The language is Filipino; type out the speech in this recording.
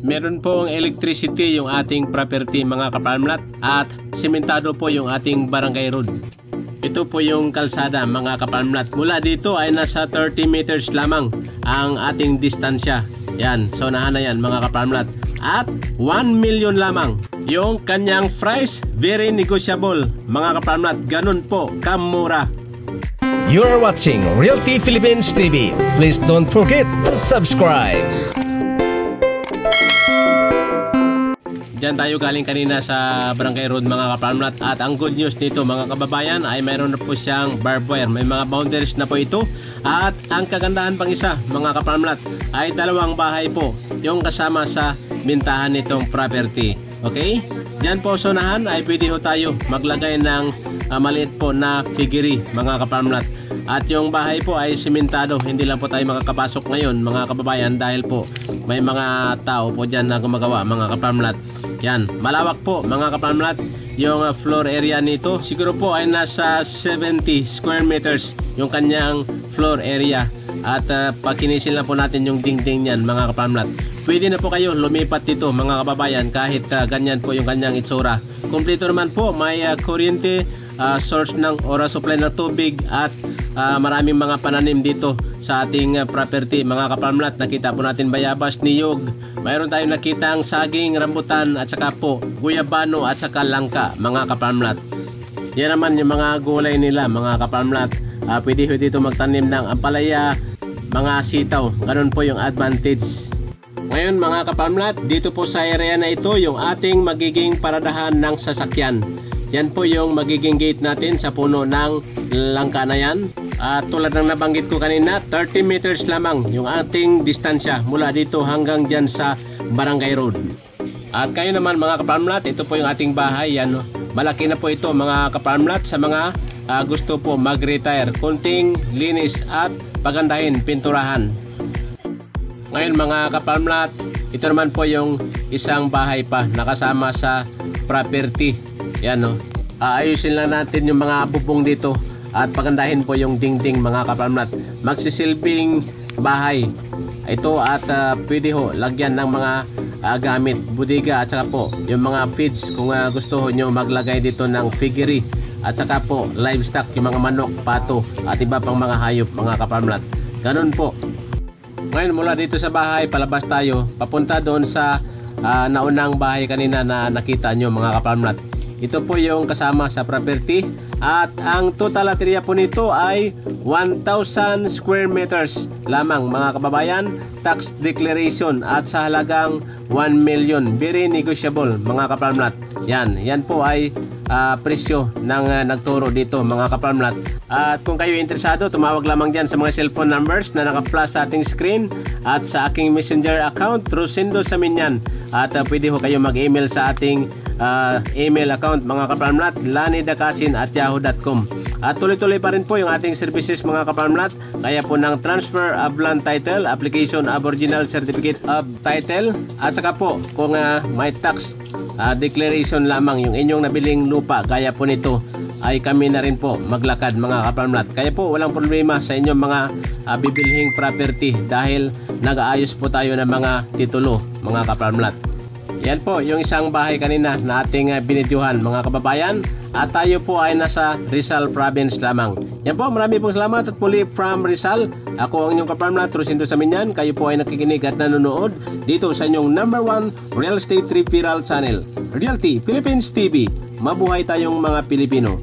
Meron pong electricity yung ating property mga kaparmlat at sementado po yung ating barangay road. Ito po yung kalsada mga kaparmlat. Mula dito ay nasa 30 meters lamang ang ating distansya. Yan, so na yan mga kaparmlat. At 1 million lamang yung kanyang price, very negotiable mga kaparmlat. Ganun po kamura. You are watching Realty Philippines TV. Please don't forget to subscribe. Diyan tayo galing kanina sa Barangay Road mga kaparmlat. At ang good news nito mga kababayan ay mayroon na po siyang barbed wire. May mga boundaries na po ito. At ang kagandahan pang isa mga kaparmlat ay dalawang bahay po yung kasama sa bintahan nitong property. Okay? Diyan po sa unahan ay pwede ho tayo maglagay ng maliit po na figure mga kaparmlat. At yung bahay po ay simentado. Hindi lang po tayo makakapasok ngayon mga kababayan dahil po may mga tao po dyan na gumagawa mga kaparmlat. Yan, malawak po mga kaparmlat. Yung floor area nito siguro po ay nasa 70 square meters yung kanyang floor area. At pakinisil na po natin yung dingding niyan mga kaparmlat. Pwede na po kayo lumipat dito mga kababayan kahit ganyan po yung kanyang itsura. Kumpleto naman po, may kuryente, source ng oras supply ng tubig at maraming mga pananim dito sa ating property mga kaparmlat. Nakita po natin bayabas, niyog, mayroon tayong nakitang saging, rambutan at saka po guyabano at saka langka mga kaparmlat. Yan naman yung mga gulay nila mga kaparmlat. Pwede ho dito magtanim ng ampalaya, mga sitaw, ganun po yung advantage. Ngayon mga kaparmlat, dito po sa area na ito yung ating magiging paradahan ng sasakyan. Yan po yung magiging gate natin sa puno ng langka na yan. At tulad ng nabanggit ko kanina, 30 meters lamang yung ating distansya mula dito hanggang dyan sa Barangay Road. At kayo naman mga kaparmlat, ito po yung ating bahay. Yan, malaki na po ito mga kaparmlat sa mga gusto po mag-retire. Kunting linis at pagandahin, pinturahan. Ngayon mga kaparmlat, ito naman po yung isang bahay pa nakasama sa property. Yan o. Ayusin lang natin yung mga bubong dito at pagandahin po yung dingding mga kaparmlat. Magsisilbing bahay ito at pwede ho lagyan ng mga gamit, budiga at saka po yung mga feeds kung gusto nyo maglagay dito ng figure at saka po livestock, yung mga manok, pato at iba pang mga hayop mga kaparmlat. Ganun po. Ngayon mula dito sa bahay, palabas tayo papunta doon sa naunang bahay kanina na nakita nyo mga kaparmlat. Ito po yung kasama sa property at ang total area po nito ay 1,000 square meters lamang mga kababayan. Tax declaration at sa halagang 1 million. Very negotiable mga kaparmlat. Yan po ay presyo ng nagturo dito mga kaparmlat. At kung kayo interesado, tumawag lamang dyan sa mga cellphone numbers na naka-flash sa ating screen at sa aking messenger account, Rosendo Saminyan. At pwede ho kayo mag-email sa ating email account mga kaparmlat, lanidakasin@yahoo.com. At tuloy-tuloy pa rin po yung ating services mga kaparmlat. Kaya po ng transfer of land title, application of original certificate of title at saka po kung may tax declaration lamang yung inyong nabiling lupa gaya po nito ay kami na rin po maglakad mga kaparmlat. Kaya po walang problema sa inyong mga bibilhing property dahil nag-aayos po tayo ng mga titulo mga kaparmlat. Yan po yung isang bahay kanina na ating binidyuhan mga kababayan at tayo po ay nasa Rizal Province lamang. Yan po, marami pong salamat at muli from Rizal. Ako ang inyong kaparmlat, Rosendo Saminyan. Kayo po ay nakikinig at nanonood dito sa inyong #1 Real Estate Referral Channel, Realty Philippines TV. Mabuhay tayong mga Pilipino.